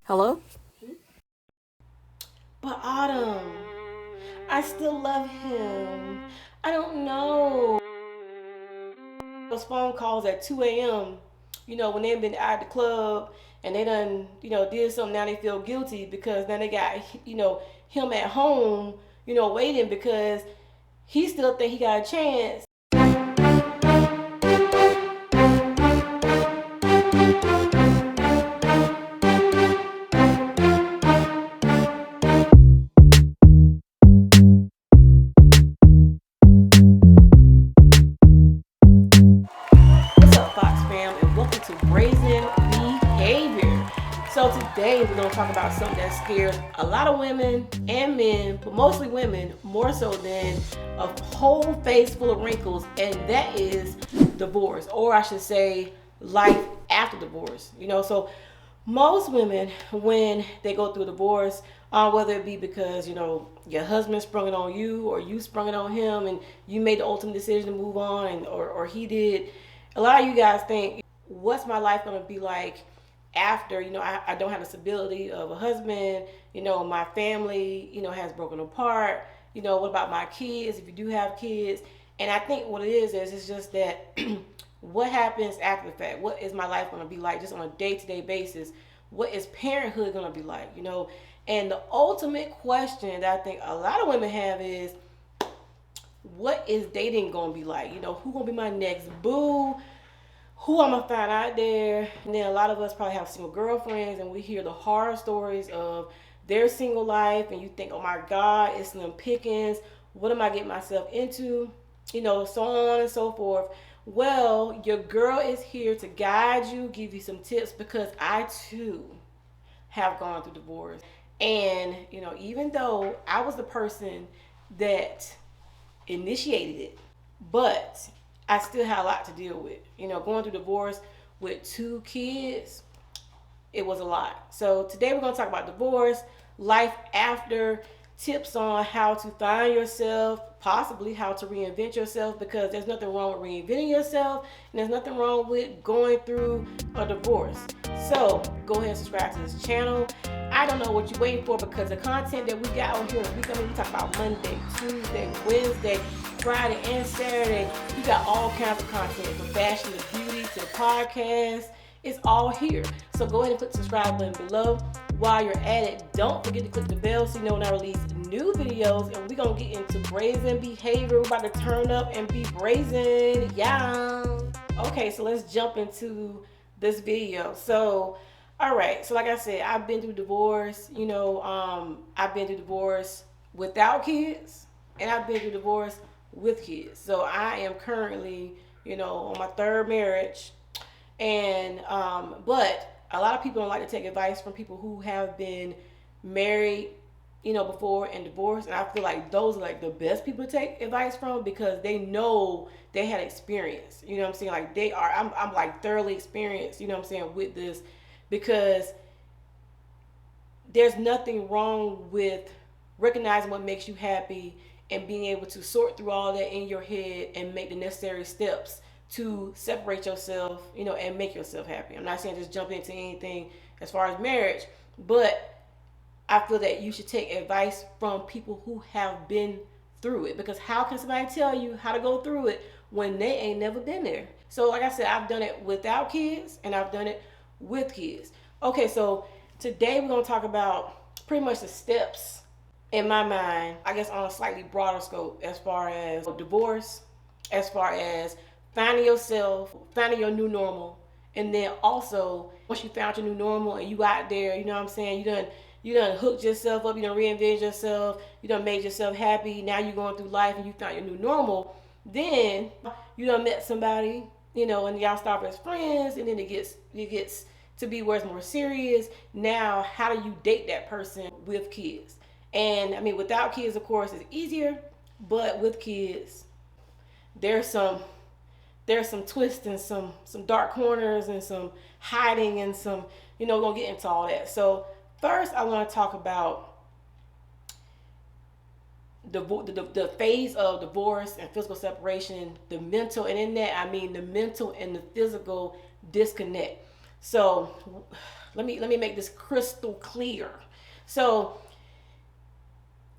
Hello? But Autumn, I still love him. I don't know. Those phone calls at 2 a.m., when they've been out at the club and they done, did something, now they feel guilty because now they got, him at home, waiting because he still think he got a chance. What's up, Fox fam, and welcome to Brazen Behavior. So today we're going to talk about something that scares a lot of women and men, but mostly women, more so than a whole face full of wrinkles, and that is divorce, or I should say life after divorce. So most women, when they go through a divorce, whether it be because your husband sprung it on you or you sprung it on him and you made the ultimate decision to move on, or he did, a lot of you guys think, what's my life going to be like after I don't have the stability of a husband, my family has broken apart, what about my kids if you do have kids? And I think what it is it's just that what happens after the fact? What is my life going to be like just on a day-to-day basis? What is parenthood going to be like? And the ultimate question that I think a lot of women have is, what is dating going to be like? Who going to be my next boo? Who I'm gonna find out there? And then a lot of us probably have single girlfriends, and we hear the horror stories of their single life, and you think, oh my God, it's slim pickings. What am I getting myself into? So on and so forth. Well, your girl is here to guide you, give you some tips, because I too have gone through divorce. And, even though I was the person that initiated it, but I still had a lot to deal with. Going through divorce with 2 kids, it was a lot. So today we're going to talk about divorce, life after, tips on how to find yourself, possibly how to reinvent yourself, because there's nothing wrong with reinventing yourself, and there's nothing wrong with going through a divorce. So go ahead and subscribe to this channel. I don't know what you're waiting for, because the content that we got on here, we talk about Monday, Tuesday, Wednesday, Friday, and Saturday. We got all kinds of content, from fashion to beauty to podcast. It's all here. So go ahead and click the subscribe button below. While you're at it, don't forget to click the bell so you know when I release new videos. And we're going to get into brazen behavior. We're about to turn up and be brazen. Yeah. Okay, so let's jump into this video. So, all right. So like I said, I've been through divorce. I've been through divorce without kids, and I've been through divorce with kids. So I am currently, on my third marriage. And but a lot of people don't like to take advice from people who have been married, before, and divorced. And I feel like those are like the best people to take advice from, because they know they had experience. You know what I'm saying? Like they are. I'm like thoroughly experienced. You know what I'm saying, with this, because there's nothing wrong with recognizing what makes you happy and being able to sort through all that in your head and make the necessary steps to separate yourself, and make yourself happy. I'm not saying just jump into anything as far as marriage, but I feel that you should take advice from people who have been through it, because how can somebody tell you how to go through it when they ain't never been there? So like I said, I've done it without kids and I've done it with kids. Okay, so today we're going to talk about pretty much the steps in my mind, I guess on a slightly broader scope, as far as divorce, as far as finding yourself, finding your new normal, and then also once you found your new normal and you out there, you know what I'm saying, you done hooked yourself up, you done reinvented yourself, you done made yourself happy. Now you're going through life and you found your new normal. Then you done met somebody, and y'all start as friends, and then it gets to be where it's more serious. Now, how do you date that person with kids? And I mean, without kids, of course, it's easier, but with kids, there's some twists and some dark corners and some hiding and some, we're gonna get into all that. So first I want to talk about the phase of divorce and physical separation, the mental, and in that I mean the mental and the physical disconnect. So let me make this crystal clear. So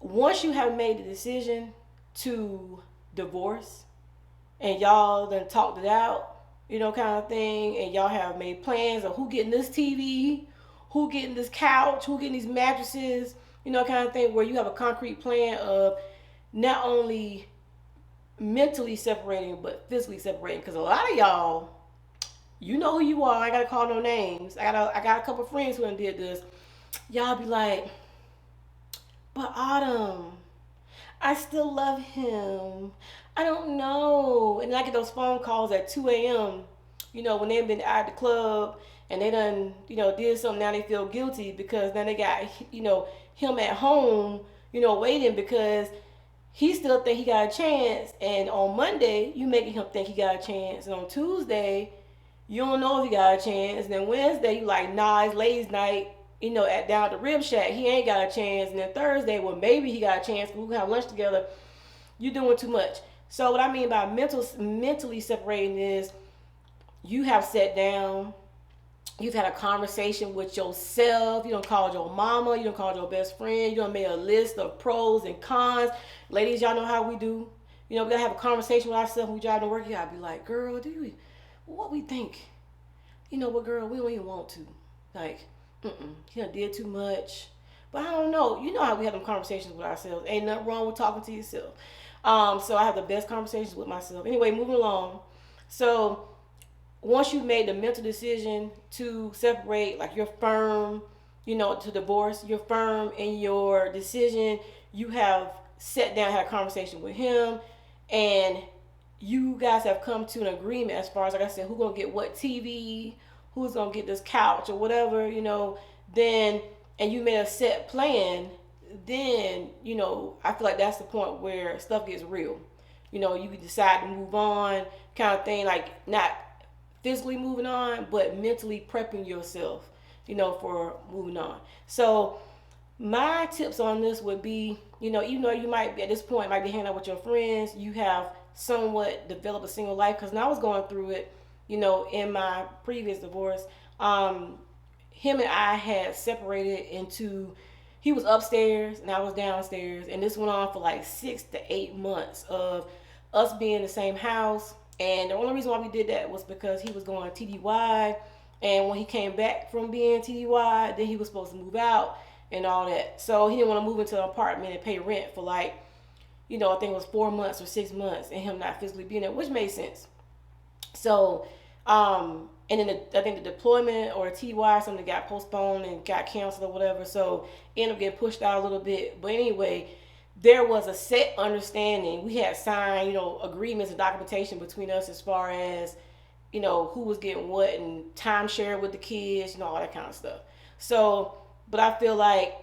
once you have made the decision to divorce and y'all done talked it out, kind of thing, and y'all have made plans of who getting this TV, who getting this couch, who getting these mattresses, kind of thing, where you have a concrete plan of not only mentally separating but physically separating. Because a lot of y'all, you know who you are. I gotta call no names. I got a couple of friends who done did this. Y'all be like, but Autumn, I still love him. I don't know. And I get those phone calls at 2 a.m., when they've been at the club and they done, did something. Now they feel guilty because then they got, him at home, waiting because he still think he got a chance. And on Monday, you making him think he got a chance. And on Tuesday, you don't know if he got a chance. And then Wednesday, you like, nah, it's ladies' night, at down at the Rib Shack. He ain't got a chance. And then Thursday, well, maybe he got a chance. We can have lunch together. You doing too much. So what I mean by mentally separating is you have sat down, you've had a conversation with yourself. You don't call your mama, you don't call your best friend, you don't made a list of pros and cons. Ladies, y'all know how we do. We gotta have a conversation with ourselves when we drive to work. You gotta be like, girl, what we think? What, girl, we don't even want to. Like, he done did too much. But I don't know. You know how we have them conversations with ourselves. Ain't nothing wrong with talking to yourself. So I have the best conversations with myself. Anyway, moving along. So once you've made the mental decision to separate, like you're firm, to divorce, you're firm in your decision. You have sat down, had a conversation with him, and you guys have come to an agreement as far as, like I said, who's going to get what TV, who's going to get this couch or whatever, then, and you made a set plan, then, I feel like that's the point where stuff gets real. You can decide to move on, kind of thing, like not physically moving on, but mentally prepping yourself, for moving on. So my tips on this would be, even though you might be at this point, might be hanging out with your friends, you have somewhat developed a single life. Because when I was going through it, in my previous divorce, him and I had separated into, he was upstairs and I was downstairs, and this went on for like 6 to 8 months of us being in the same house. And the only reason why we did that was because he was going TDY, and when he came back from being TDY, then he was supposed to move out and all that. So he didn't want to move into an apartment and pay rent for like, I think it was 4 months or 6 months, and him not physically being there, which made sense. So, and then I think the deployment or TDY, something got postponed and got canceled or whatever. So ended up getting pushed out a little bit. But anyway, there was a set understanding. We had signed, agreements and documentation between us as far as, who was getting what and time shared with the kids, all that kind of stuff. So, but I feel like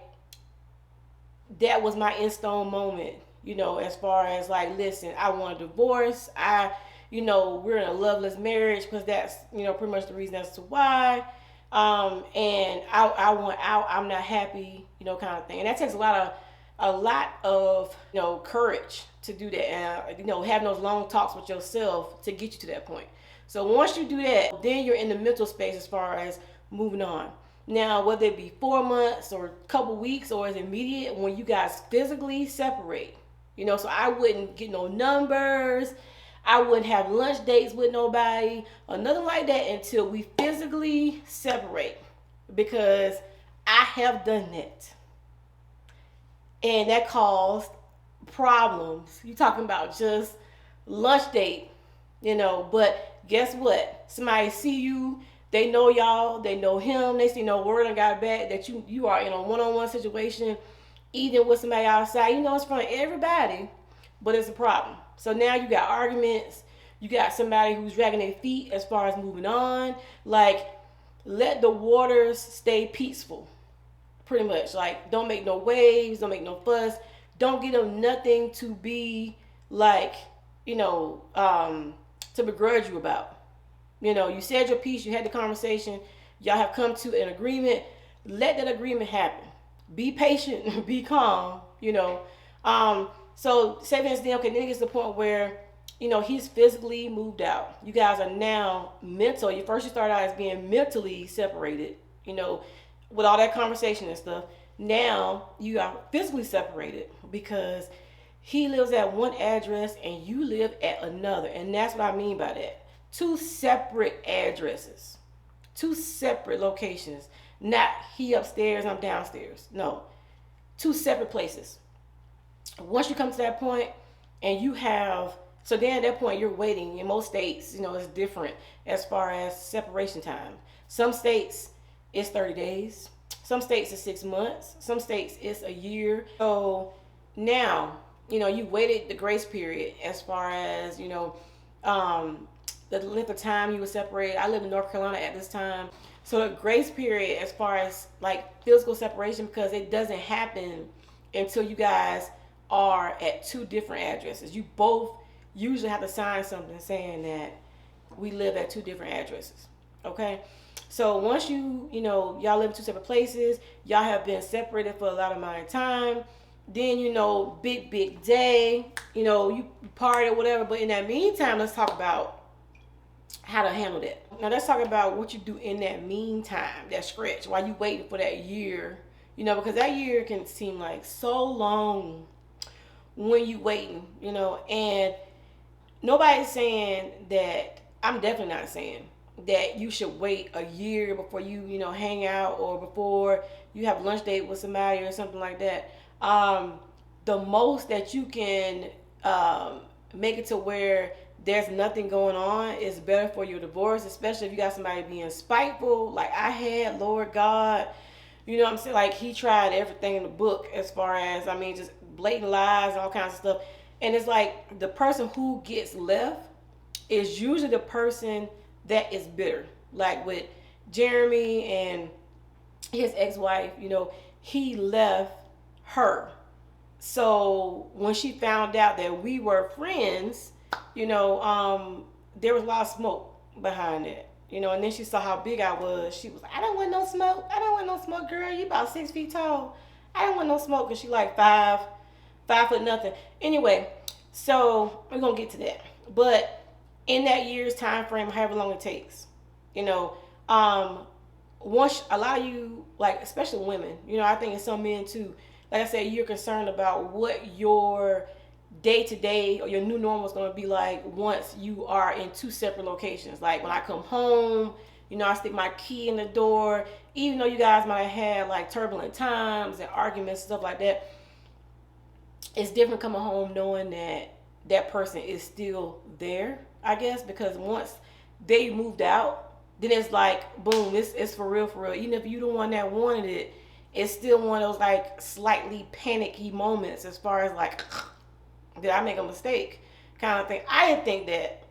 that was my in stone moment, as far as like, listen, I want a divorce. We're in a loveless marriage because that's, pretty much the reason as to why. And I want out. I'm not happy, kind of thing. And that takes a lot of courage to do that, and having those long talks with yourself to get you to that point. So once you do that, then you're in the mental space as far as moving on. Now, whether it be 4 months or a couple weeks or it's immediate, when you guys physically separate, so I wouldn't get no numbers, I wouldn't have lunch dates with nobody or nothing like that until we physically separate, because I have done that. And that caused problems. You talking about just lunch date, but guess what? Somebody see you, they know y'all, they know him, they see no word and got back that you are in a one-on-one situation, eating with somebody outside. It's in front of everybody, but it's a problem. So now you got arguments, you got somebody who's dragging their feet as far as moving on. Like, let the waters stay peaceful. Pretty much, like, don't make no waves, don't make no fuss, don't give them nothing to be like, to begrudge you about. You said your piece, you had the conversation, y'all have come to an agreement. Let that agreement happen. Be patient, be calm. So say for instance, okay, then it gets to the point where he's physically moved out. You guys are now mental. You started out as being mentally separated. you know, with all that conversation and stuff. Now you are physically separated because he lives at one address and you live at another. And that's what I mean by that. Two separate addresses, two separate locations. Not he upstairs, I'm downstairs. No, two separate places. Once you come to that point and you have, so then at that point you're waiting. In most states, it's different as far as separation time. Some states it's 30 days. Some states it's 6 months. Some states it's a year. So now, you waited the grace period as far as, the length of time you were separated. I lived in North Carolina at this time. So the grace period as far as like physical separation, because it doesn't happen until you guys are at two different addresses. You both usually have to sign something saying that we live at two different addresses. Okay? So once y'all live in two separate places, y'all have been separated for a lot of amount of time, then big day, you party or whatever. But in that meantime, let's talk about how to handle that. Now let's talk about what you do in that meantime, that stretch, while you waiting for that year. Because that year can seem like so long when you waiting, and nobody's saying that, I'm definitely not saying that you should wait a year before you, hang out, or before you have lunch date with somebody or something like that. The most that you can make it to where there's nothing going on is better for your divorce, especially if you got somebody being spiteful like I had. Lord God, what I'm saying? Like, he tried everything in the book as far as, just blatant lies and all kinds of stuff. And it's like the person who gets left is usually the person that is bitter. Like with Jeremy and his ex-wife, he left her. So when she found out that we were friends, there was a lot of smoke behind it. And then she saw how big I was. She was like, I don't want no smoke. I don't want no smoke, girl. You about 6 feet tall. I don't want no smoke. Because she like 5 foot nothing. Anyway, so we're going to get to that. But in that year's time frame, however long it takes, once a lot of you, like especially women, I think it's some men too, like I said, you're concerned about what your day-to-day or your new normal is going to be like once you are in two separate locations. Like when I come home, I stick my key in the door, even though you guys might have had like turbulent times and arguments and stuff like that. It's different coming home knowing that that person is still there, I guess, because once they moved out, then it's like, boom, it's for real, for real. Even if you the one that wanted it, it's still one of those like slightly panicky moments as far as like, did I make a mistake kind of thing. I didn't think that,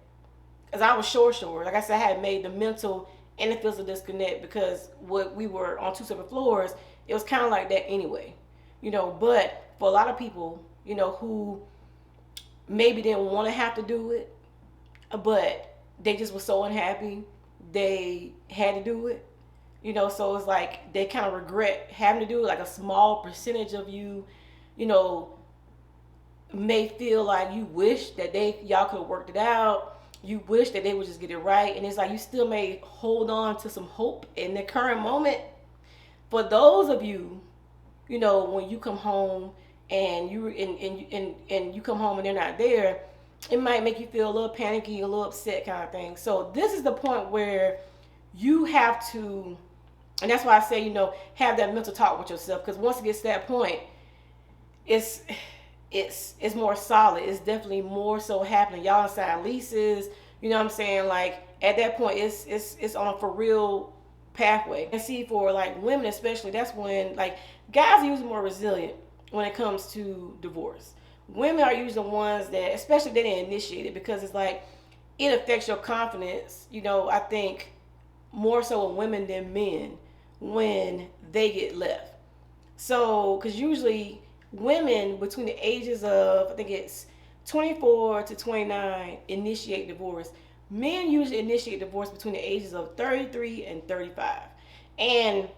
because I was sure. Like I said, I had made the mental and the physical disconnect because we were on two separate floors. It was kind of like that anyway, but for a lot of people, who maybe didn't want to have to do it, but they just were so unhappy they had to do it, so it's like they kind of regret having to do it. Like a small percentage of you, may feel like you wish that y'all could have worked it out. You wish that they would just get it right. And it's like you still may hold on to some hope in the current moment. For those of you, when you come home and you come home and they're not there, it might make you feel a little panicky, a little upset kind of thing. So this is the point where you have to, and that's why I say, have that mental talk with yourself. Because once it gets to that point, it's more solid. It's definitely more so happening. Y'all sign leases, what I'm saying? Like at that point, it's on a for real pathway. And see, for like women especially, that's when like guys are usually more resilient when it comes to divorce. Women are usually the ones that, especially if they didn't initiate it, because it's like it affects your confidence. I think more so with women than men when they get left. So, because usually women between the ages of, I think it's 24 to 29, initiate divorce. Men usually initiate divorce between the ages of 33 and 35. And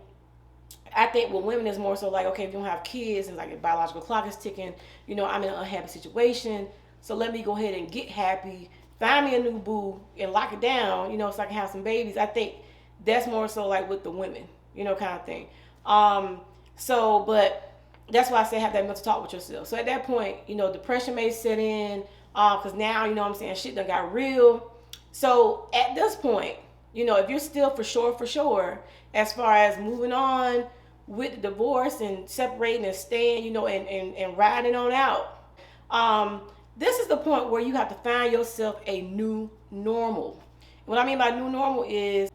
I think with women is more so like, okay, if you don't have kids and like the biological clock is ticking, I'm in an unhappy situation, so let me go ahead and get happy, find me a new boo and lock it down, so I can have some babies. I think that's more so like with the women, kind of thing. But that's why I say have that mental talk with yourself. So at that point, depression may set in, because now, shit done got real. So at this point, if you're still for sure, as far as moving on with the divorce and separating and staying, and riding on out, this is the point where you have to find yourself a new normal. What I mean by new normal is,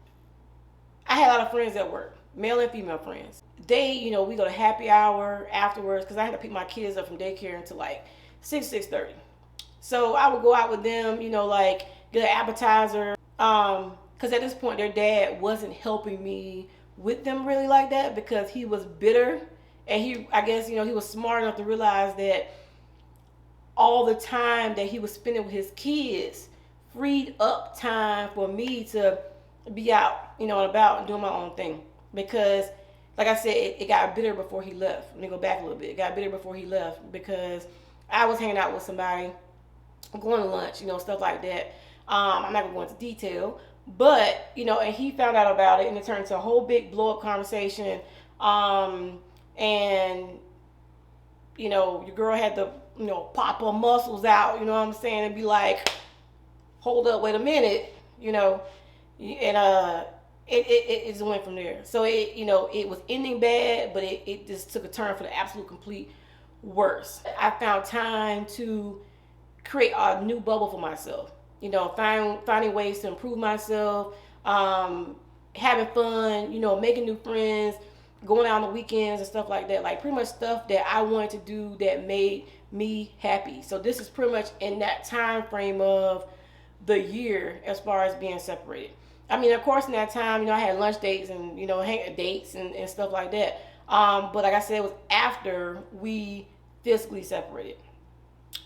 I had a lot of friends at work, male and female friends. They, we go to happy hour afterwards, because I had to pick my kids up from daycare until like 6:30. So I would go out with them, get an appetizer. Because at this point, their dad wasn't helping me with them really like that, because he was bitter. And I guess, he was smart enough to realize that all the time that he was spending with his kids freed up time for me to be out, and about and doing my own thing. Because, like I said, it got bitter before he left. Let me go back a little bit. It got bitter before he left, because I was hanging out with somebody, going to lunch, stuff like that. I'm not going to go into detail. But, and he found out about it, and it turned into a whole big blow-up conversation. And, your girl had to, pop her muscles out, and be like, hold up, wait a minute, and it just went from there. So it was ending bad, but it just took a turn for the absolute complete worst. I found time to create a new bubble for myself. Finding ways to improve myself, having fun, making new friends, going out on the weekends and stuff like that. Like, pretty much stuff that I wanted to do that made me happy. So this is pretty much in that time frame of the year as far as being separated. I mean, of course, in that time, I had lunch dates and, hang dates and stuff like that. But like I said, it was after we physically separated.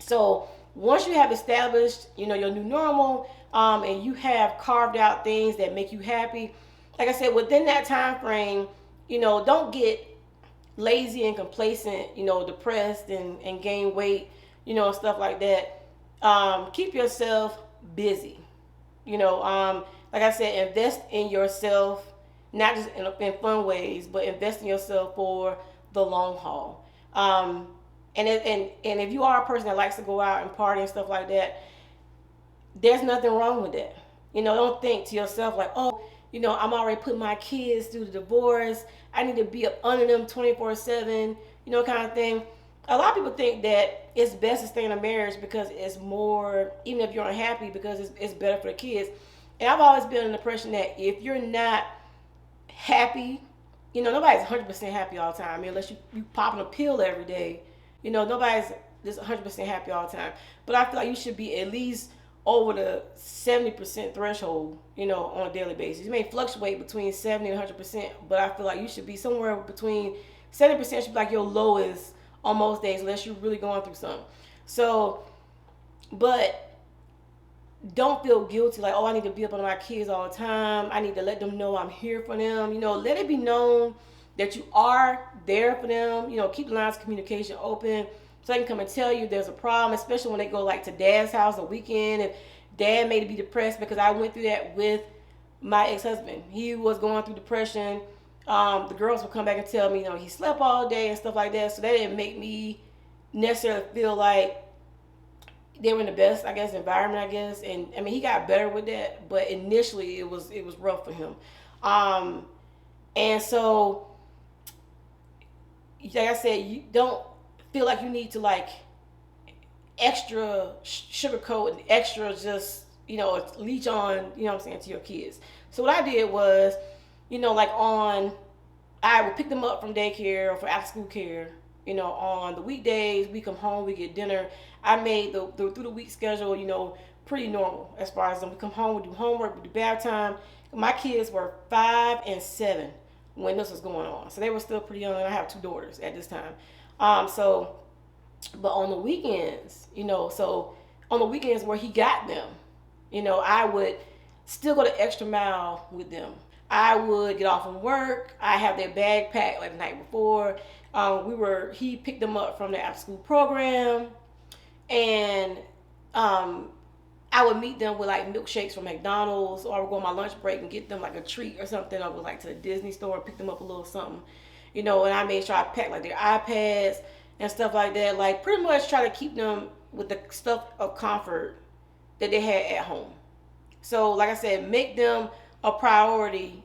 So once you have established, your new normal, and you have carved out things that make you happy, like I said, within that time frame, don't get lazy and complacent, depressed and gain weight, stuff like that. Keep yourself busy. Like I said, invest in yourself, not just in fun ways, but invest in yourself for the long haul. And if you are a person that likes to go out and party and stuff like that, there's nothing wrong with that. Don't think to yourself like, oh, I'm already putting my kids through the divorce. I need to be up under them 24/7, kind of thing. A lot of people think that it's best to stay in a marriage because it's more, even if you're unhappy, because it's better for the kids. And I've always been in the impression that if you're not happy, nobody's 100% happy all the time. I mean, unless you popping a pill every day, nobody's just 100% happy all the time. But I feel like you should be at least over the 70% threshold, on a daily basis. You may fluctuate between 70 and 100%, but I feel like you should be somewhere between 70% should be like your lowest on most days, unless you're really going through something. So, but don't feel guilty like, oh, I need to be up on my kids all the time. I need to let them know I'm here for them. Let it be known that you are there for them. Keep the lines of communication open so they can come and tell you there's a problem, especially when they go like to dad's house a weekend and dad may be depressed, because I went through that with my ex-husband. He was going through depression. The girls would come back and tell me, he slept all day and stuff like that. So that didn't make me necessarily feel like they were in the best, I guess, environment, I guess. And I mean, he got better with that, but initially it was rough for him. And so, like I said, you don't feel like you need to like extra sugarcoat and extra just, leech on, to your kids. So what I did was, I would pick them up from daycare or for after school care, on the weekdays. We come home, we get dinner. I made the through the week schedule, pretty normal as far as we come home, we do homework, we do bath time. My kids were 5 and 7 when this was going on. So they were still pretty young, and I have 2 daughters at this time. But on the weekends, so on the weekends where he got them, I would still go the extra mile with them. I would get off from work. I have their bag packed like the night before. He picked them up from the after school program, and I would meet them with like milkshakes from McDonald's, or I would go on my lunch break and get them like a treat or something. I would like to the Disney store and pick them up a little something, and I made sure I packed like their iPads and stuff like that. Like pretty much try to keep them with the stuff of comfort that they had at home. So like I said, make them a priority,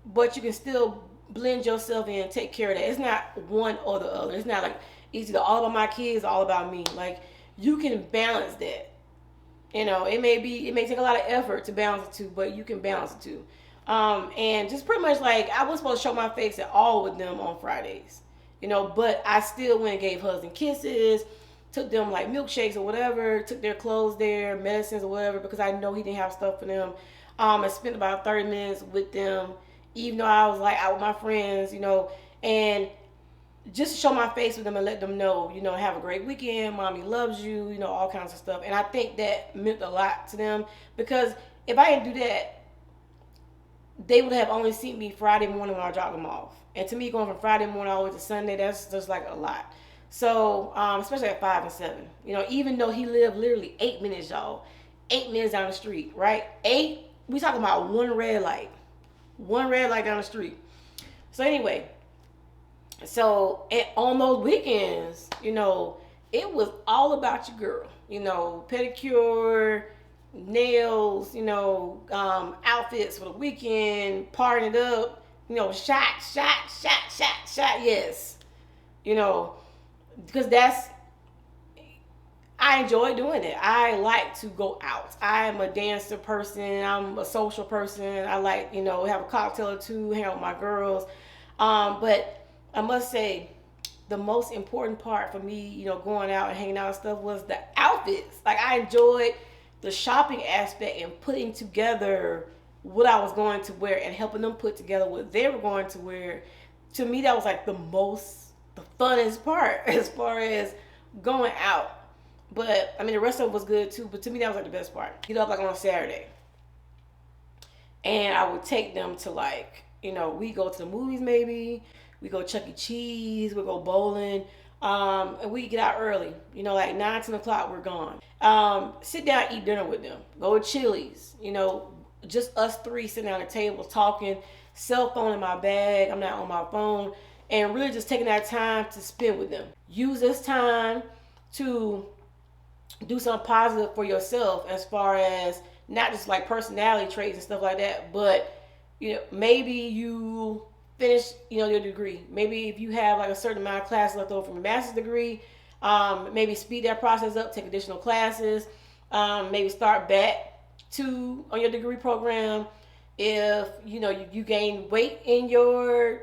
but you can still blend yourself in, take care of that. It's not one or the other. It's not like it's either all about my kids, all about me. Like you can balance that. It may take a lot of effort to balance the two, but you can balance the two. And just pretty much like I was supposed to show my face at all with them on Fridays, but I still went and gave hugs and kisses, took them like milkshakes or whatever, took their clothes there, medicines or whatever, because I know he didn't have stuff for them. I spent about 30 minutes with them, even though I was like out with my friends, and just show my face with them and let them know, have a great weekend, mommy loves you, all kinds of stuff. And I think that meant a lot to them, because if I didn't do that, they would have only seen me Friday morning when I dropped them off. And to me, going from Friday morning all the way to Sunday, that's just like a lot. So, especially at 5 and 7, even though he lived literally 8 minutes, y'all, 8 minutes down the street, right? We talking about one red light down the street. So anyway, on those weekends, it was all about your girl, pedicure, nails, outfits for the weekend, partying it up, shot, yes, because I enjoy doing it. I like to go out. I am a dancer person. I'm a social person. I like, have a cocktail or two, hang out with my girls. But I must say, the most important part for me, going out and hanging out and stuff was the outfits. Like I enjoyed the shopping aspect and putting together what I was going to wear and helping them put together what they were going to wear. To me, that was like the funnest part as far as going out. But I mean, the rest of it was good too. But to me, that was like the best part. Get up like on a Saturday, and I would take them to like, we go to the movies maybe. We go Chuck E. Cheese. We go bowling. And we get out early. Like 9, 10 o'clock, we're gone. Sit down, eat dinner with them. Go to Chili's. Just us three sitting down at the table talking. Cell phone in my bag. I'm not on my phone. And really just taking that time to spend with them. Use this time to do something positive for yourself, as far as not just like personality traits and stuff like that, but maybe you finish your degree. Maybe if you have like a certain amount of classes left over from your master's degree, maybe speed that process up, take additional classes, maybe start back on your degree program. If you gain weight in your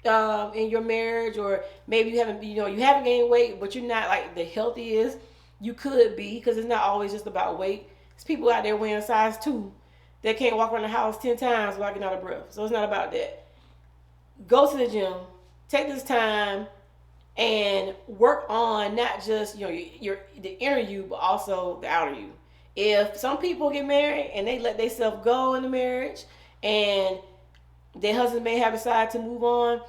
marriage, or maybe you haven't gained weight, but you're not like the healthiest you could be, because it's not always just about weight. There's people out there weighing size 2 that can't walk around the house 10 times without getting out of breath. So it's not about that. Go to the gym, take this time, and work on not just your the inner you, but also the outer you. If some people get married and they let themselves go in the marriage, and their husband may have decided to move on,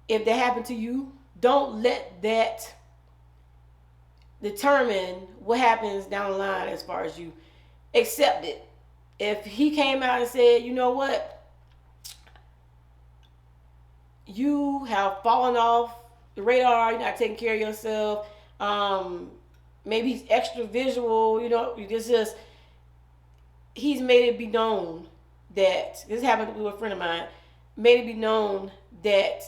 if that happened to you, don't let that determine what happens down the line as far as you. Accept it. If he came out and said, you know what, you have fallen off the radar, you're not taking care of yourself, maybe he's extra visual, he's made it be known that, this happened to a friend of mine, made it be known that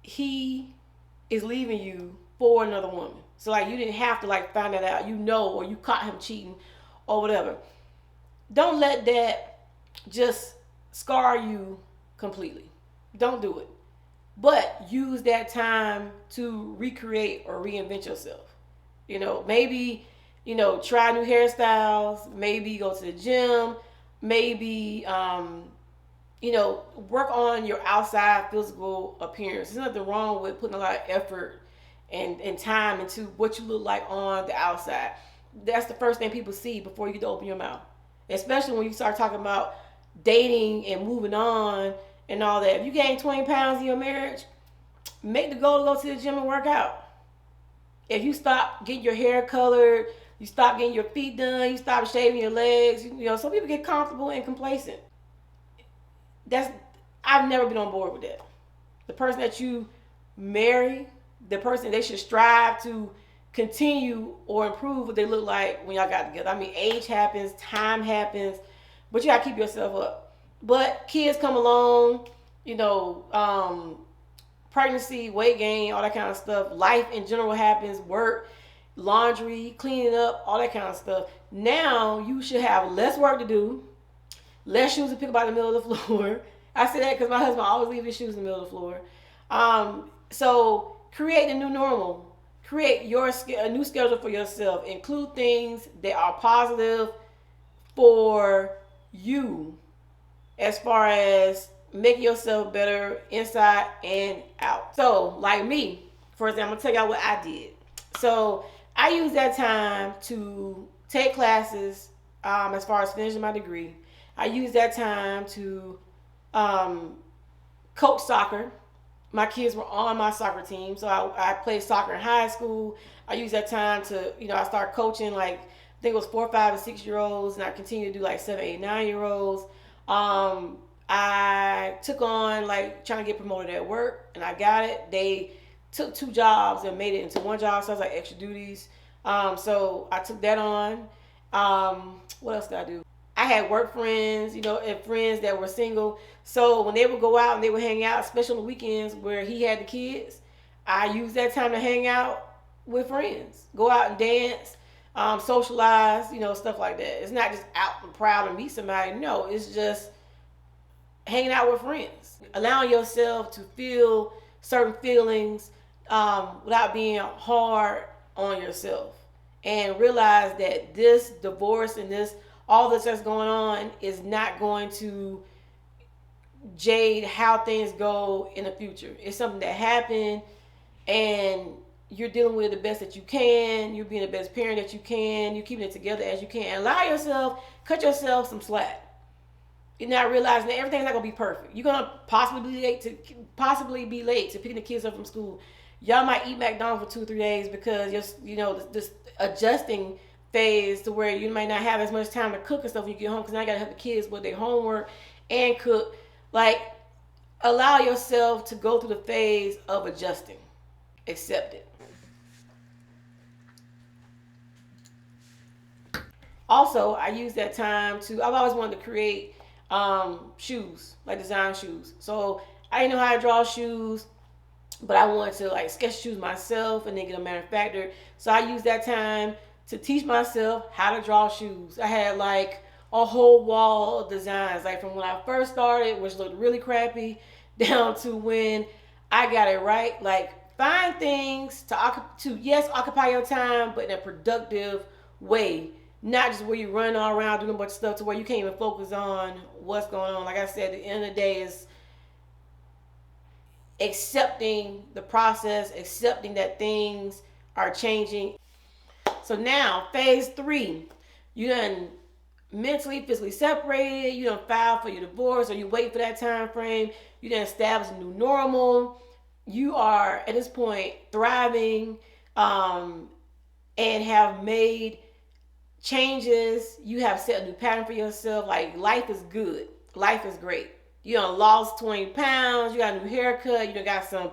he is leaving you for another woman. So like you didn't have to like find that out, or you caught him cheating or whatever. Don't let that just scar you completely. Don't do it. But use that time to recreate or reinvent yourself. Maybe, try new hairstyles, maybe go to the gym, maybe, work on your outside physical appearance. There's nothing wrong with putting a lot of effort and time into what you look like on the outside. That's the first thing people see before you get to open your mouth. Especially when you start talking about dating and moving on and all that. If you gain 20 pounds in your marriage, make the goal to go to the gym and work out. If you stop getting your hair colored, You stop getting your feet done. You stop shaving your legs. You know, some people get comfortable and complacent. That's I've never been on board with that. The person that you marry, the person they should strive to continue or improve what they look like when y'all got together. I mean, age happens, time happens, but you gotta keep yourself up. But kids come along, you know, pregnancy, weight gain, all that kind of stuff. Life in general happens, work, laundry, cleaning up, all that kind of stuff. Now you should have less work to do, less shoes to pick up out the middle of the floor. I say that because my husband always leaves his shoes in the middle of the floor. So create a new normal. Create a new schedule for yourself. Include things that are positive for you as far as making yourself better inside and out. So, like me, for example, I'm going to tell y'all what I did. So, I used that time to take classes as far as finishing my degree. I used that time to coach soccer. My kids were on my soccer team, so I played soccer in high school. I used that time to, I started coaching like, I think it was 4, 5, and 6-year-olds, and I continued to do like 7, 8, 9-year-olds. I took on like trying to get promoted at work, and I got it. They took 2 jobs and made it into 1 job, so I was like extra duties. So I took that on. What else did I do? I had work friends, and friends that were single. So when they would go out and they would hang out, especially on the weekends where he had the kids, I used that time to hang out with friends, go out and dance, socialize, stuff like that. It's not just out and proud to meet somebody. No, it's just hanging out with friends, allowing yourself to feel certain feelings without being hard on yourself, and realize that this divorce and all this that's going on is not going to jade how things go in the future. It's something that happened, and you're dealing with it the best that you can. You're being the best parent that you can. You're keeping it together as you can. And cut yourself some slack. You're not realizing that everything's not gonna be perfect. You're gonna possibly be late to picking the kids up from school. Y'all might eat McDonald's for 2 or 3 days because this adjusting phase to where you might not have as much time to cook and stuff when you get home, because now you gotta help the kids with their homework and cook. Like, allow yourself to go through the phase of adjusting. Accept it. Also, I use that time I've always wanted to create shoes, like design shoes. So I didn't know how to draw shoes, but I wanted to like sketch shoes myself and then get them manufactured. So I used that time to teach myself how to draw shoes. I had like a whole wall of designs, like from when I first started, which looked really crappy, down to when I got it right. Like, find things to occupy your time, but in a productive way. Not just where you run all around doing a bunch of stuff to where you can't even focus on what's going on. Like I said, at the end of the day is accepting the process, accepting that things are changing. So now, phase 3, you done mentally, physically separated, you done filed for your divorce, or you wait for that time frame, you done established a new normal. You are, at this point, thriving and have made changes. You have set a new pattern for yourself. Like, life is good. Life is great. You done lost 20 pounds. You got a new haircut. You done got some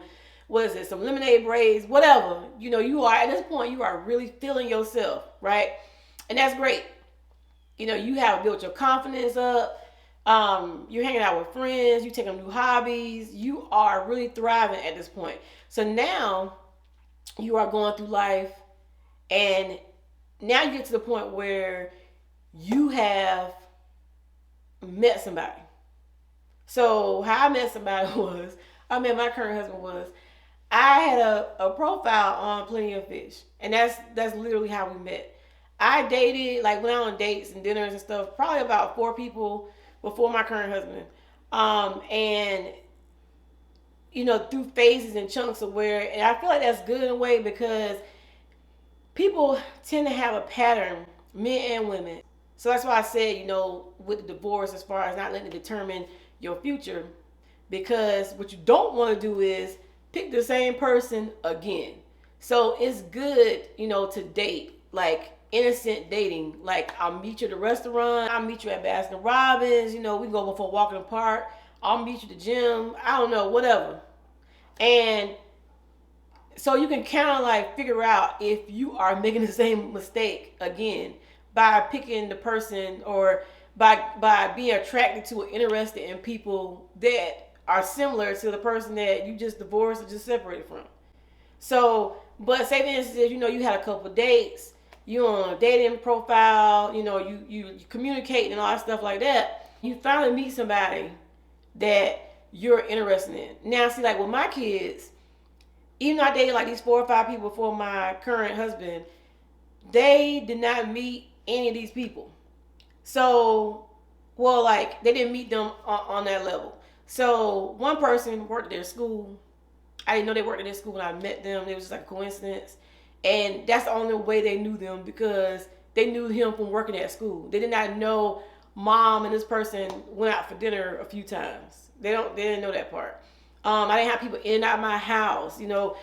lemonade braids, whatever. You are, at this point, you are really feeling yourself, right? And that's great. You have built your confidence up. You're hanging out with friends. You take on new hobbies. You are really thriving at this point. So now you are going through life, and now you get to the point where you have met somebody. So how I met somebody I met my current husband I had a profile on Plenty of Fish, and that's literally how we met. I dated, like, went out on dates and dinners and stuff, probably about 4 people before my current husband. And through phases and chunks of and I feel like that's good in a way, because people tend to have a pattern, men and women. So that's why I said, with the divorce, as far as not letting it determine your future, because what you don't want to do is pick the same person again. So it's good, to date, like, innocent dating. Like, I'll meet you at the restaurant, I'll meet you at Baskin Robbins, you know, we go for a walk in the park, I'll meet you at the gym, I don't know, whatever. And so you can kind of like figure out if you are making the same mistake again by picking the person, or by being attracted to or interested in people that are similar to the person that you just divorced or just separated from. So, but say for instance, you know, you had a couple of dates, you on a dating profile, you know, you communicate and all that stuff like that. You finally meet somebody that you're interested in. Now, see, like with my kids, even though I dated like these 4 or 5 people before my current husband, they did not meet any of these people. So, well, like they didn't meet them on that level. So one person worked at their school. I didn't know they worked at their school when I met them. It was just like a coincidence. And that's the only way they knew them, because they knew him from working at school. They did not know mom and this person went out for dinner a few times. They didn't know that part. I didn't have people in and out of my house, you know,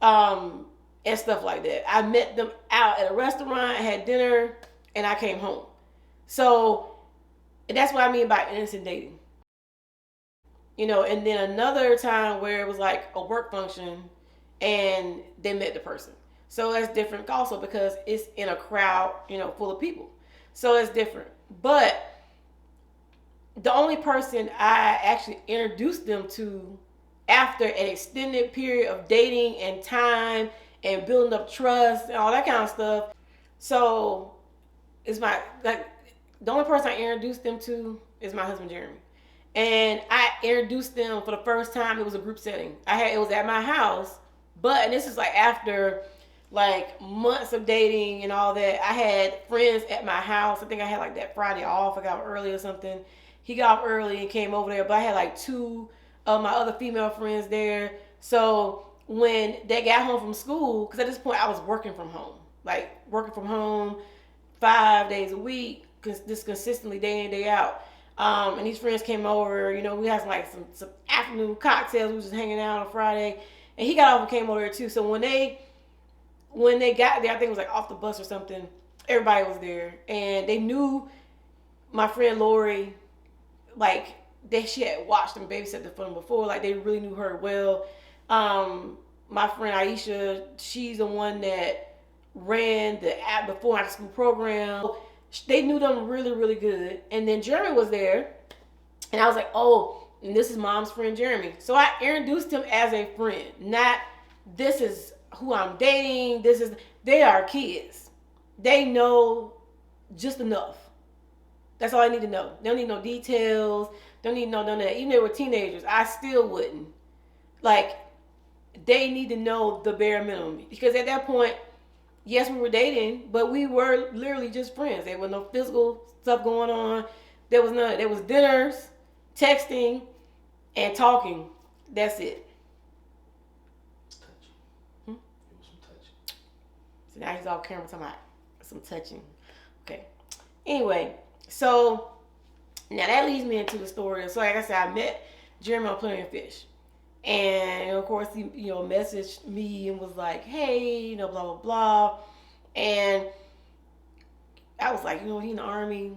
and stuff like that. I met them out at a restaurant, had dinner, and I came home. So that's what I mean by innocent dating. You know, and then another time where it was like a work function and they met the person. So that's different also, because it's in a crowd, you know, full of people. So it's different. But the only person I actually introduced them to after an extended period of dating and time and building up trust and all that kind of stuff. So it's my, like, the only person I introduced them to is my husband, Jeremy. And I introduced them for the first time. It was a group setting. It was at my house, and this is like after like months of dating and all that. I had friends at my house. I think I had like that Friday off. I got off early or something. He got off early and came over there, but I had like 2 of my other female friends there. So when they got home from school, because at this point I was working from home, 5 days a week, just consistently day in, day out. And these friends came over, you know, we had some afternoon cocktails. We was just hanging out on Friday, and he got off and came over there too. So when they got there, I think it was like off the bus or something, everybody was there, and they knew my friend Lori, like she had watched them babysit for them before, like they really knew her well. My friend Aisha, she's the one that ran the before after school program. They knew them really, really good. And then Jeremy was there, and I was like, oh, and this is mom's friend Jeremy. So I introduced him as a friend, not this is who I'm dating. They are kids. They know just enough. That's all I need to know. They don't need no details. Don't need none of that. Even if they were teenagers, I still wouldn't. Like, they need to know the bare minimum. Because at that point, yes, we were dating, but we were literally just friends. There was no physical stuff going on. There was none. There was dinners, texting, and talking. That's it. Touching. It was some touching. So now he's off camera talking about some touching. Okay. Anyway, so now that leads me into the story. So like I said, I met Jeremy on Plenty of Fish. And of course, he, you know, messaged me and was like, hey, you know, blah, blah, blah. And I was like, you know, he's in the Army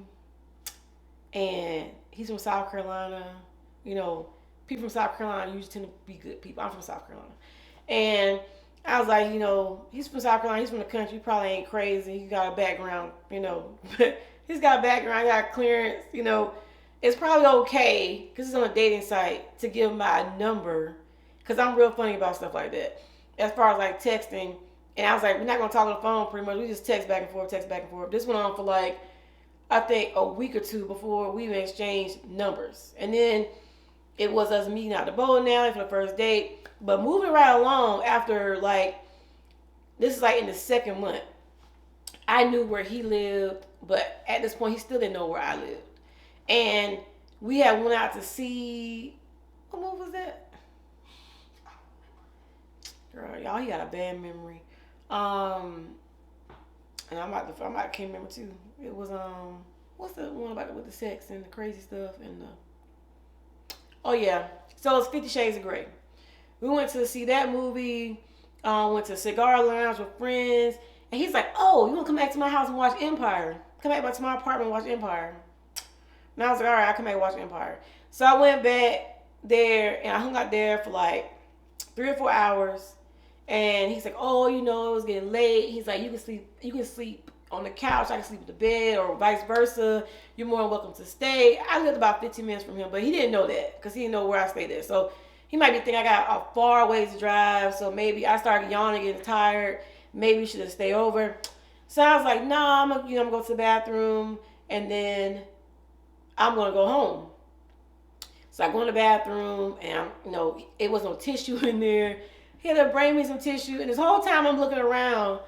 and he's from South Carolina. You know, people from South Carolina usually tend to be good people. I'm from South Carolina. And I was like, you know, he's from South Carolina. He's from the country. He probably ain't crazy. He got a background, you know. He's got a background. He got clearance, you know. It's probably okay, because it's on a dating site, to give my number, because I'm real funny about stuff like that. As far as like texting, and I was like, we're not going to talk on the phone pretty much. We just text back and forth. This went on for like, I think a week or 2 before we even exchanged numbers. And then it was us meeting out the bowling alley for the first date. But moving right along after, like, this is like in the 2nd month, I knew where he lived, but at this point he still didn't know where I lived. And we had went out to see, what movie was that? Girl, y'all, he got a bad memory. And I can't remember too. It was what's the one about with the sex and the crazy stuff and oh yeah. So it's 50 Shades of Grey. We went to see that movie. Went to a cigar lounge with friends, And he's like, oh, you want to come back to my house and watch Empire? Come back to my apartment and watch Empire. And I was like, all right, I'll come back and watch Empire. So I went back there and I hung out there for like 3 or 4 hours. And he's like, oh, you know, it was getting late. He's like, you can sleep on the couch. I can sleep in the bed, or vice versa. You're more than welcome to stay. I lived about 15 minutes from him, but he didn't know that because he didn't know where I stayed at. So he might be thinking I got a far ways to drive. So maybe I started yawning, getting tired. Maybe we should have stayed over. So I was like, nah, I'm gonna go to the bathroom and then I'm gonna go home. So I go in the bathroom and it was no tissue in there. He had to bring me some tissue, and this whole time I'm looking around,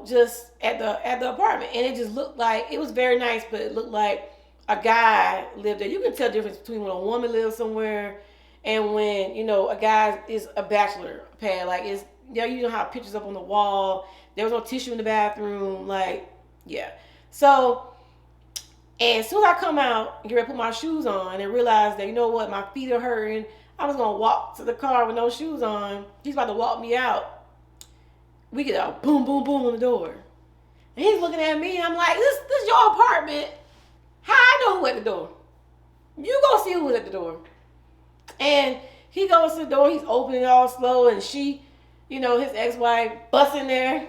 just at the apartment, and it just looked like it was very nice, but it looked like a guy lived there. You can tell the difference between when a woman lives somewhere and when a guy is a bachelor pad. Like it's you know how pictures up on the wall. There was no tissue in the bathroom. Like yeah, so. And as soon as I come out and get ready to put my shoes on and realize that, my feet are hurting, I was going to walk to the car with no shoes on. He's about to walk me out. We get a boom, boom, boom on the door. And he's looking at me and I'm like, this is your apartment. How I know who at the door? You go see who was at the door. And he goes to the door, he's opening it all slow, and she, his ex-wife busts in there.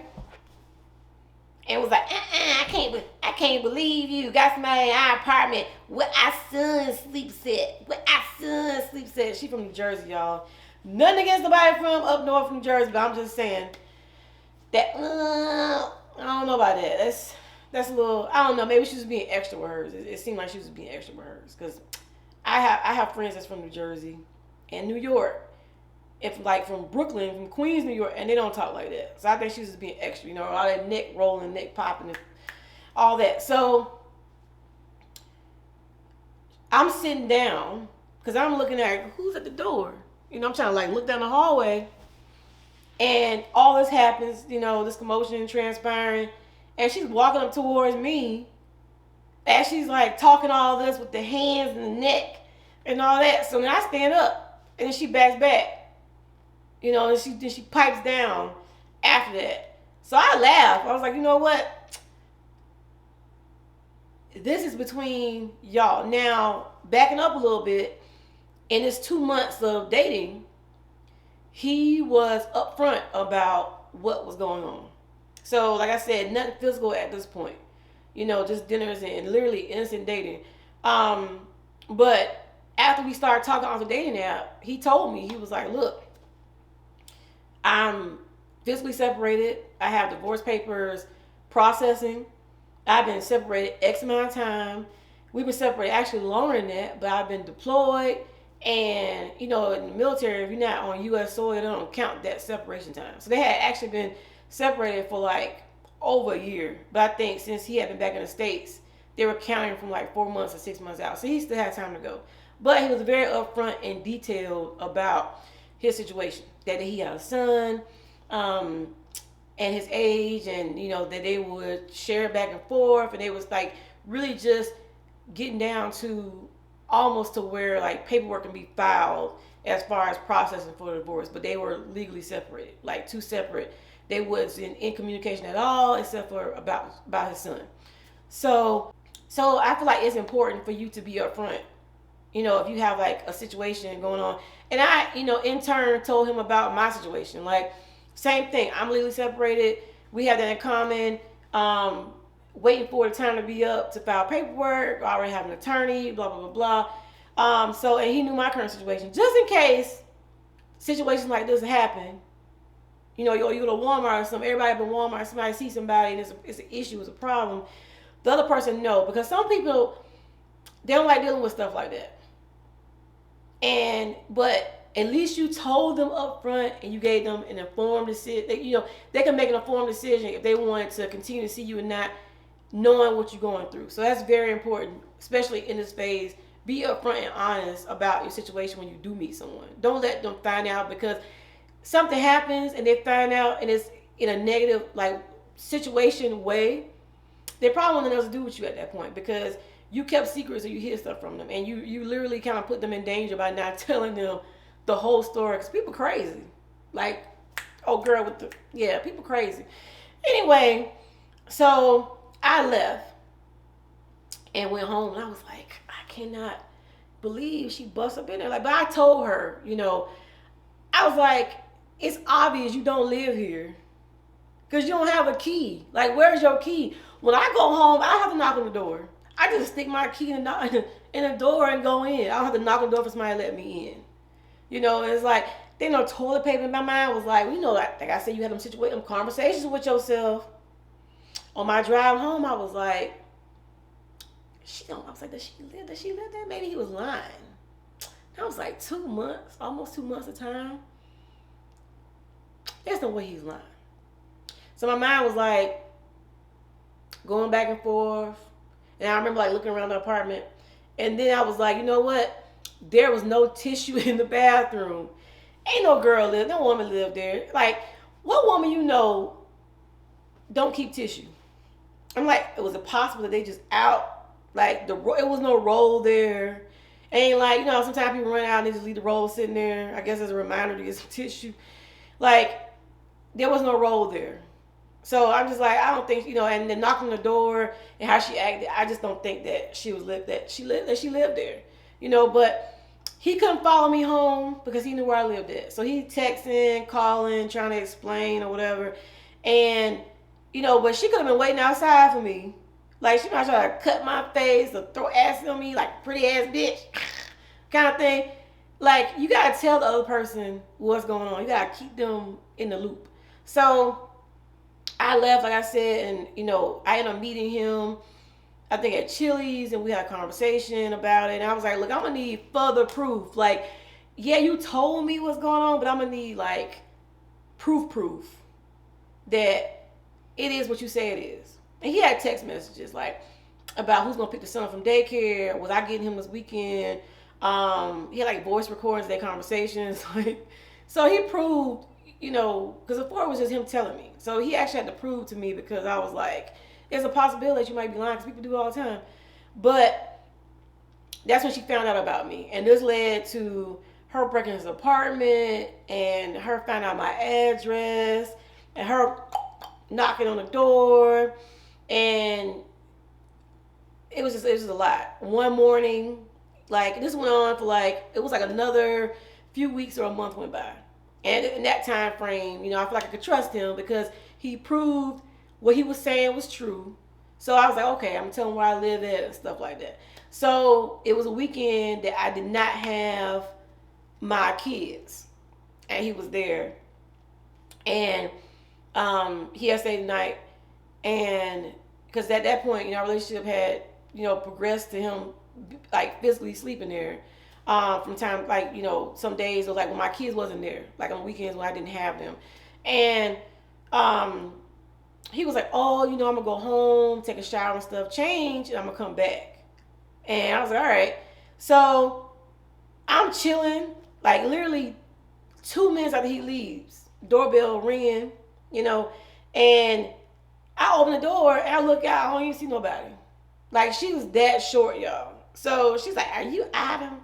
And was like, I can't believe you got somebody in our apartment where our son sleeps at. She from New Jersey, y'all. Nothing against nobody from up north from New Jersey, but I'm just saying that I don't know about that. That's a little, I don't know. Maybe she was being extra with hers. It seemed like she was being extra with hers because I have friends that's from New Jersey and New York. If from Brooklyn, from Queens, New York, and they don't talk like that. So I think she was just being extra, all that neck rolling, neck popping, and all that. So I'm sitting down because I'm looking at who's at the door. I'm trying to look down the hallway, and all this happens. This commotion transpiring, and she's walking up towards me, as she's talking all this with the hands and the neck and all that. So then I stand up, and then she backs back. And she pipes down after that. So I laughed. I was like, you know what? This is between y'all. Now, backing up a little bit, in his 2 months of dating, he was upfront about what was going on. So, like I said, nothing physical at this point. Just dinners and literally innocent dating. But after we started talking on the dating app, he told me, he was like, look, I'm physically separated. I have divorce papers processing. I've been separated X amount of time. We've been separated actually longer than that, but I've been deployed. And, in the military, if you're not on U.S. soil, they don't count that separation time. So they had actually been separated for over a year. But I think since he had been back in the States, they were counting from 4 months or 6 months out. So he still had time to go. But he was very upfront and detailed about his situation, that he had a son, and his age, and that they would share back and forth, and they was really just getting down to almost to where paperwork can be filed as far as processing for the divorce, but they were legally separated, two separate. They wasn't in communication at all except for about his son. So I feel like it's important for you to be upfront. If you have a situation going on. And I, in turn told him about my situation. Same thing. I'm legally separated. We have that in common. Waiting for the time to be up to file paperwork. I already have an attorney, blah, blah, blah, blah. And he knew my current situation. Just in case situations like this happen. You go to Walmart or something. Everybody at Walmart, somebody sees somebody and it's an issue, it's a problem. The other person knows. Because some people, they don't like dealing with stuff like that. But at least you told them up front and you gave them an informed decision. They can make an informed decision if they wanted to continue to see you and not knowing what you're going through. So that's very important, especially in this phase. Be upfront and honest about your situation when you do meet someone. Don't let them find out because something happens and they find out and it's in a negative situation way. They probably won't know what to do with you at that point because you kept secrets or you hid stuff from them, and you literally kind of put them in danger by not telling them the whole story. Because people crazy, oh girl with people crazy. Anyway, so I left and went home, and I was like, I cannot believe she bust up in there. Like, but I told her, I was like, it's obvious you don't live here because you don't have a key. Like, where's your key? When I go home, I don't have to knock on the door. I just stick my key in the door and go in. I don't have to knock on the door for somebody to let me in. It's like, they know toilet paper in my mind was like, like I said, you had them conversations with yourself. On my drive home, I was like, I was like, does she live there? Maybe he was lying. That was like 2 months, almost 2 months of time. There's no way he's lying. So my mind was like going back and forth. And I remember like looking around the apartment. And then I was like, you know what? There was no tissue in the bathroom. Ain't no woman lived there. Like, what woman don't keep tissue? I'm like, was it possible that they just out, like, it was no roll there? Ain't like, sometimes people run out and they just leave the roll sitting there, I guess as a reminder to get some tissue. Like, there was no roll there. So I'm just like, I don't think, and then knocking on the door and how she acted, I just don't think that she lived there. But he couldn't follow me home because he knew where I lived at. So he texting, calling, trying to explain or whatever. And, but she could have been waiting outside for me. Like, she might try to cut my face or throw acid on me like pretty ass bitch kind of thing. Like, you got to tell the other person what's going on. You got to keep them in the loop. So I left, like I said, and, I ended up meeting him, I think at Chili's, and we had a conversation about it. And I was like, look, I'm going to need further proof. Like, yeah, you told me what's going on, but I'm going to need, like, proof that it is what you say it is. And he had text messages, like, about who's going to pick the son up from daycare. Was I getting him this weekend? He had, like, voice recordings of their conversations. So he proved, because before it was just him telling me. So he actually had to prove to me because I was like, there's a possibility that you might be lying because people do it all the time. But that's when she found out about me. And this led to her breaking his apartment and her finding out my address and her knocking on the door. And it was just a lot. One morning, like, this went on for it was like another few weeks or a month went by. And in that time frame, I feel like I could trust him because he proved what he was saying was true. So I was like, okay, I'm telling where I live at and stuff like that. So it was a weekend that I did not have my kids. And he was there. And he had stayed the night. And because at that point, our relationship had, progressed to him, like, physically sleeping there. From time, like, some days, or like when my kids wasn't there, like on weekends when I didn't have them. And he was like, oh, I'm going to go home, take a shower and stuff, change, and I'm going to come back. And I was like, all right. So I'm chilling, like literally 2 minutes after he leaves, doorbell ringing, and I open the door and I look out, I don't even see nobody. Like, she was that short, y'all. So she's like, are you Adam?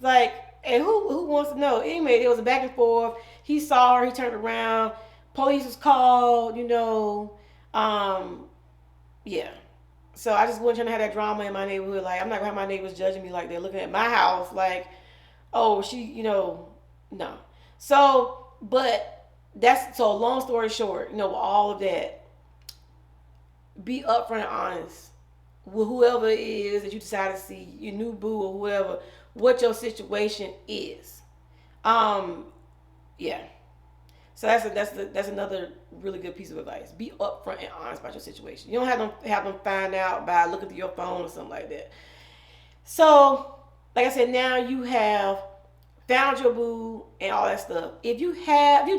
Like, and who wants to know? Anyway, it was a back and forth. He saw her, he turned around, police was called, yeah. So I just wasn't trying to have that drama in my neighborhood. Like, I'm not gonna have my neighbors judging me like they're looking at my house like, oh, she, no. So, but so long story short, with all of that, be upfront and honest with whoever it is that you decide to see, your new boo or whoever, what your situation is. Yeah. So that's another really good piece of advice. Be upfront and honest about your situation. You don't have them find out by looking through your phone or something like that. So, like I said, now you have found your boo and all that stuff. If you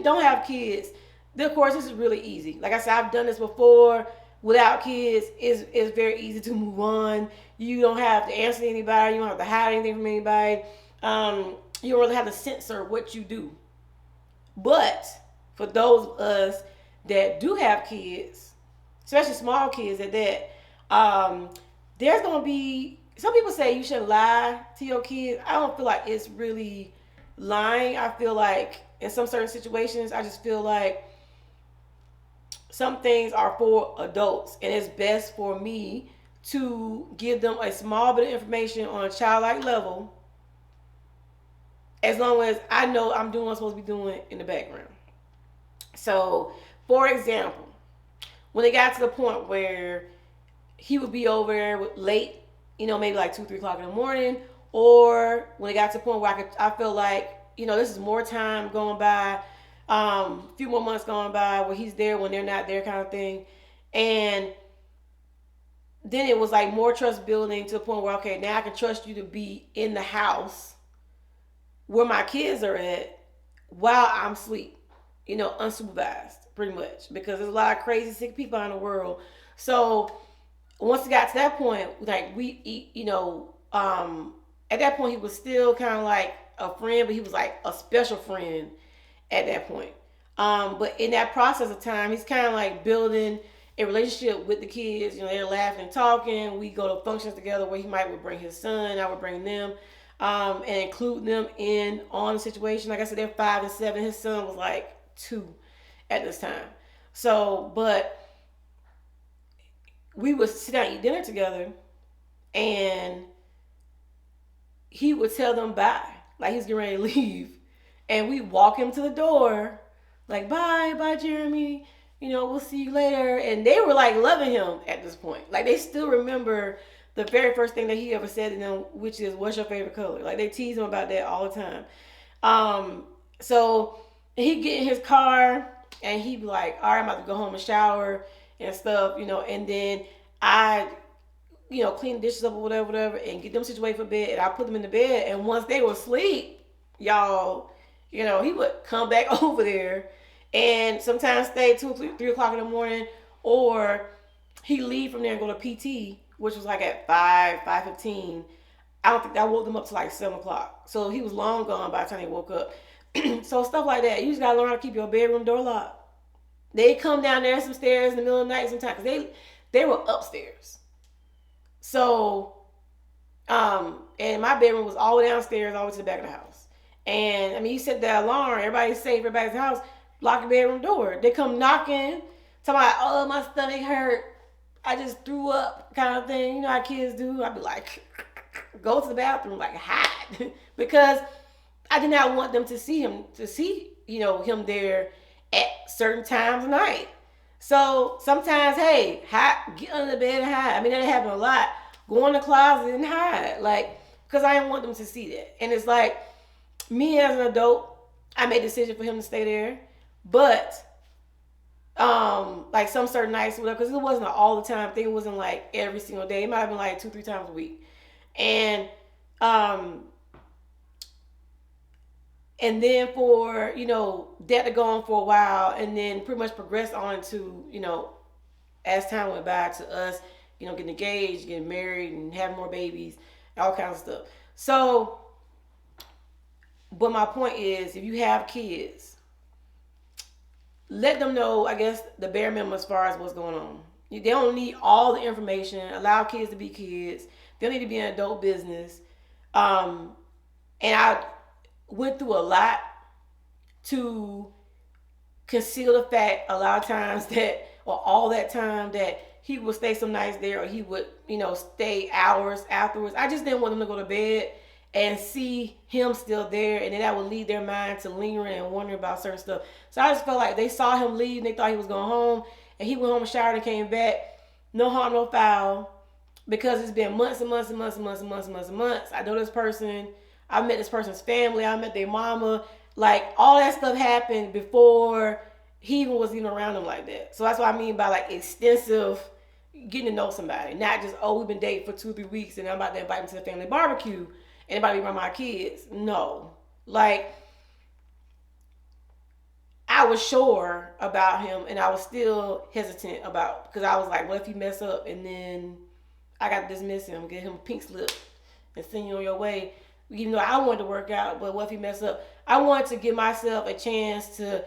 don't have kids, then of course this is really easy. Like I said, I've done this before. Without kids, it's very easy to move on. You don't have to answer to anybody. You don't have to hide anything from anybody. You don't really have to censor what you do. But for those of us that do have kids, especially small kids at that, there's going to be, some people say you shouldn't lie to your kids. I don't feel like it's really lying. I feel like in some certain situations, I just feel like some things are for adults, and it's best for me to give them a small bit of information on a childlike level, as long as I know I'm doing what I'm supposed to be doing in the background. So, for example, when it got to the point where he would be over there late, maybe like 2, 3 o'clock in the morning, or when it got to the point where I feel like, this is more time going by, a few more months going by where he's there when they're not there, kind of thing, and then it was like more trust building to the point where, okay, now I can trust you to be in the house where my kids are at while I'm asleep, unsupervised, pretty much, because there's a lot of crazy sick people in the world. So once it got to that point, like we eat, at that point he was still kind of like a friend, but he was like a special friend at that point. But in that process of time, he's kind of like building a relationship with the kids. They're laughing and talking. We go to functions together where he would bring his son, I would bring them, and include them in on the situation. Like I said, they're 5 and 7. His son was like 2 at this time. So, but we would sit down and eat dinner together, and he would tell them bye, like he's getting ready to leave, and we walk him to the door, like bye, Jeremy. We'll see you later. And they were like loving him at this point. Like they still remember the very first thing that he ever said to them, which is, "What's your favorite color?" Like they tease him about that all the time. So he'd get in his car and he'd be like, "All right, I'm about to go home and shower and stuff," and then I, clean the dishes up or whatever, and get them situated for bed, and I put them in the bed. And once they were asleep, y'all, he would come back over there and sometimes stay 2 or 3 o'clock in the morning, or he leave from there and go to PT, which was like at 5:15. I don't think that woke them up to like 7 o'clock. So he was long gone by the time they woke up. So stuff like that. You just gotta learn how to keep your bedroom door locked. They come down there some stairs in the middle of the night sometimes, because they were upstairs. So, and my bedroom was all the way downstairs, all the way to the back of the house. And I mean, you set the alarm, everybody's safe, everybody's in the house, lock the bedroom door. They come knocking, talking about, "Oh, my stomach hurt, I just threw up," kind of thing. You know how kids do. I'd be like, go to the bathroom, like hide, because I did not want them to see him him there at certain times of night. So sometimes, hey, get under the bed and hide. I mean, that happened a lot. Go in the closet and hide, like, because I didn't want them to see that. And it's like, me as an adult, I made a decision for him to stay there, but like some certain nights, whatever, because it wasn't an all the time thing. It wasn't like every single day. It might have been like 2, 3 times a week, and then for that to go on for a while, and then pretty much progress on to as time went by, to us getting engaged, getting married, and having more babies, all kinds of stuff. So, but my point is, if you have kids, let them know, I guess, the bare minimum as far as what's going on. They don't need all the information. Allow kids to be kids. They don't need to be in adult business. And I went through a lot to conceal the fact a lot of times that, or all that time, that he would stay some nights there, or he would, stay hours afterwards. I just didn't want them to go to bed and see him still there, and then that would lead their mind to lingering and wondering about certain stuff. So I just felt like they saw him leave, and they thought he was going home, and he went home and showered and came back. No harm, no foul, because it's been months and months and months and months and months and months and months. I know this person. I met this person's family. I met their mama. Like, all that stuff happened before he even was even around them like that. So that's what I mean by like extensive getting to know somebody. Not just, oh, we've been dating for 2, 3 weeks and I'm about to invite him to the family barbecue and about to be around my kids. No. Like, I was sure about him, and I was still hesitant about, because I was like, what if he mess up and then I got to dismiss him, get him a pink slip and send you on your way. Even though I wanted to work out, but what if he mess up? I wanted to give myself a chance to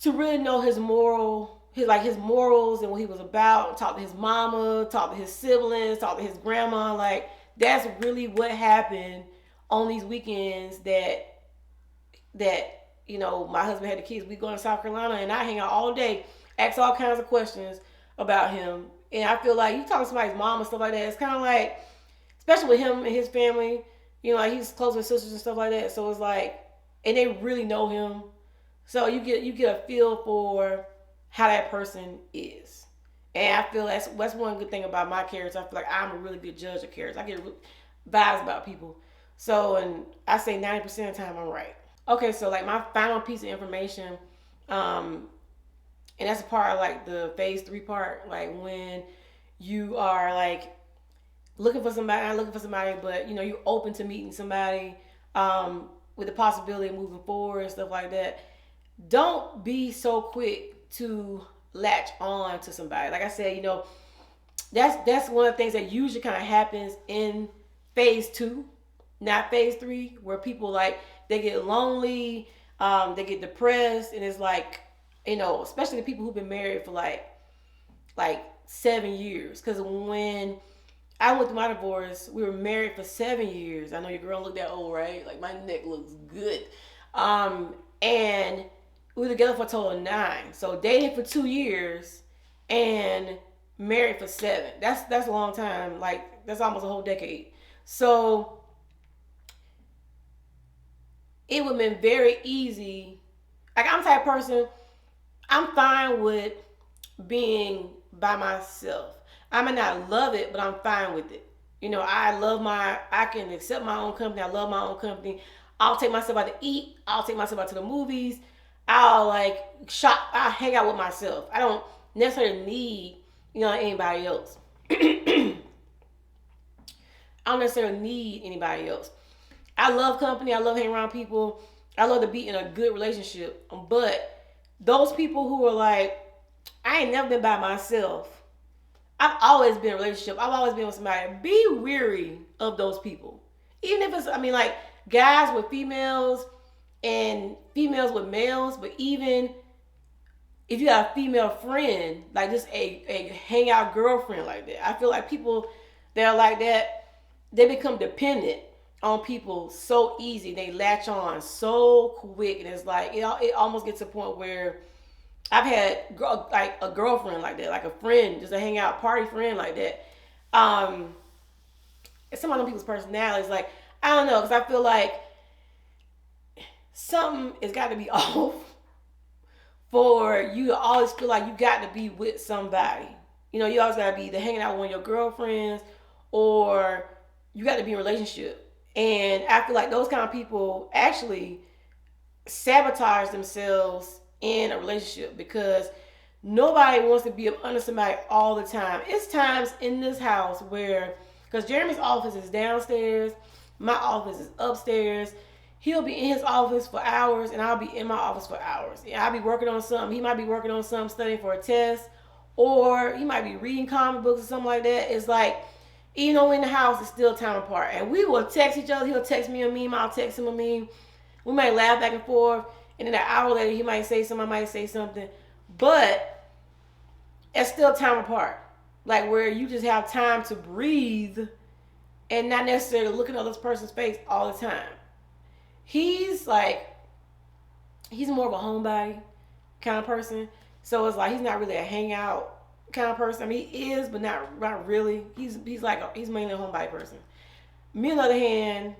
really know his morals and what he was about. Talk to his mama, talk to his siblings, talk to his grandma. Like, that's really what happened on these weekends that my husband had the kids. We go to South Carolina, and I hang out all day. ask all kinds of questions about him. And I feel like you talk to somebody's mom and stuff like that, it's kind of like, especially with him and his family, you know, like he's close with sisters and stuff like that. So it's like, and they really know him. So you get a feel for how that person is. And I feel that's one good thing about my character. I feel like I'm a really good judge of characters. I get vibes about people. So, and I say 90% of the time I'm right. Okay, so like my final piece of information, and that's a part of like the phase 3 part, like when you are like looking for somebody, not looking for somebody, but you know, you're open to meeting somebody, with the possibility of moving forward and stuff like that. Don't be so quick to latch on to somebody. Like I said, you know, that's one of the things that usually kind of happens in phase 2, not phase 3, where people like they get lonely, they get depressed, and it's like, you know, especially the people who've been married for like 7 years. Because when I went through my divorce, we were married for 7 years. I know your girl looked that old, right? Like my neck looks good. And we were together for a total of 9. So dating for 2 years and married for 7. That's a long time. Like that's almost a whole decade. So it would have been very easy. Like I'm the type of person, I'm fine with being by myself. I may not love it, but I'm fine with it. You know, I can accept my own company. I love my own company. I'll take myself out to eat. I'll take myself out to the movies. I'll like shop. I'll hang out with myself. I don't necessarily need, you know, anybody else. I don't necessarily need anybody else. I love company. I love hanging around people. I love to be in a good relationship. But those people who are like, I ain't never been by myself. I've always been in a relationship. I've always been with somebody. Be weary of those people. Even if it's, I mean, like guys with females and females with males, but even if you have a female friend, like just a hangout girlfriend like that, I feel like people that are like that, they become dependent on people so easy. They latch on so quick, and it's like it almost gets to a point where I've had like a girlfriend like that, like a friend, just a hangout party friend like that. Some of them people's personalities, like I don't know, because I feel like something has got to be off for you to always feel like you got to be with somebody. You know, you always got to be either hanging out with one of your girlfriends or you got to be in a relationship. And I feel like those kind of people actually sabotage themselves in a relationship because nobody wants to be under somebody all the time. It's times in this house where, because Jeremy's office is downstairs, my office is upstairs. He'll be in his office for hours and I'll be in my office for hours. I'll be working on something. He might be working on something, studying for a test, or he might be reading comic books or something like that. It's like, even though we're in the house, it's still time apart. And we will text each other. He'll text me a meme. I'll text him a meme. We might laugh back and forth. And then an hour later, he might say something. I might say something. But it's still time apart. Like where you just have time to breathe and not necessarily look at this person's face all the time. He's more of a homebody kind of person. So it's like he's not really a hangout kind of person. I mean, he is, but not really. He's mainly a homebody person. Me, on the other hand,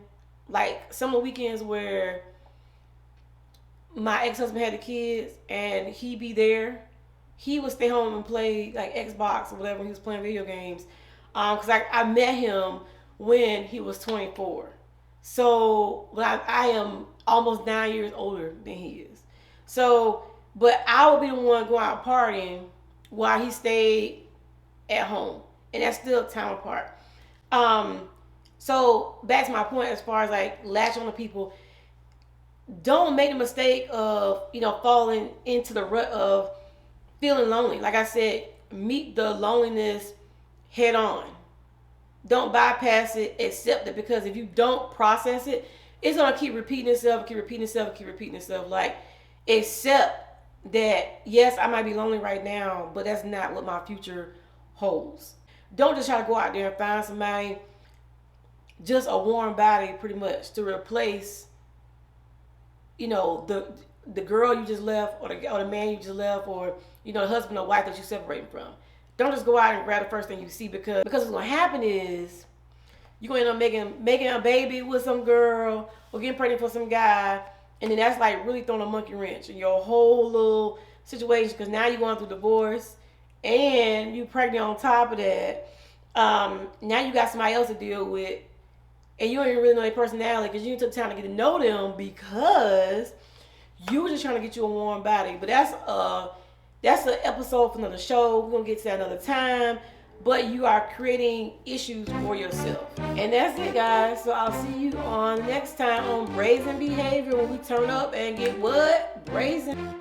like some of the weekends where my ex-husband had the kids and he be there, he would stay home and play like Xbox or whatever. He was playing video games. Because I met him when he was 24. So, but I am almost 9 years older than he is. So, but I would be the one going out partying while he stayed at home. And that's still time apart. So back to my point as far as like latch on to people. Don't make the mistake of, falling into the rut of feeling lonely. Like I said, meet the loneliness head on. Don't bypass it, accept it, because if you don't process it, it's gonna keep repeating itself, keep repeating itself, keep repeating itself. Like, accept that, yes, I might be lonely right now, but that's not what my future holds. Don't just try to go out there and find somebody, just a warm body pretty much, to replace you know, the girl you just left, or the man you just left, or you know, the husband or wife that you're separating from. Don't just go out and grab the first thing you see, because what's gonna happen is you're gonna end up making a baby with some girl or getting pregnant for some guy, and then that's like really throwing a monkey wrench in your whole little situation, because now you're going through divorce and you pregnant on top of that. Now you got somebody else to deal with, and you don't even really know their personality because you took time to get to know them, because you were just trying to get you a warm body. But that's an episode for another show. We're gonna get to that another time. But you are creating issues for yourself. And that's it, guys. So I'll see you on next time on Brazen Behavior, when we turn up and get what? Brazen.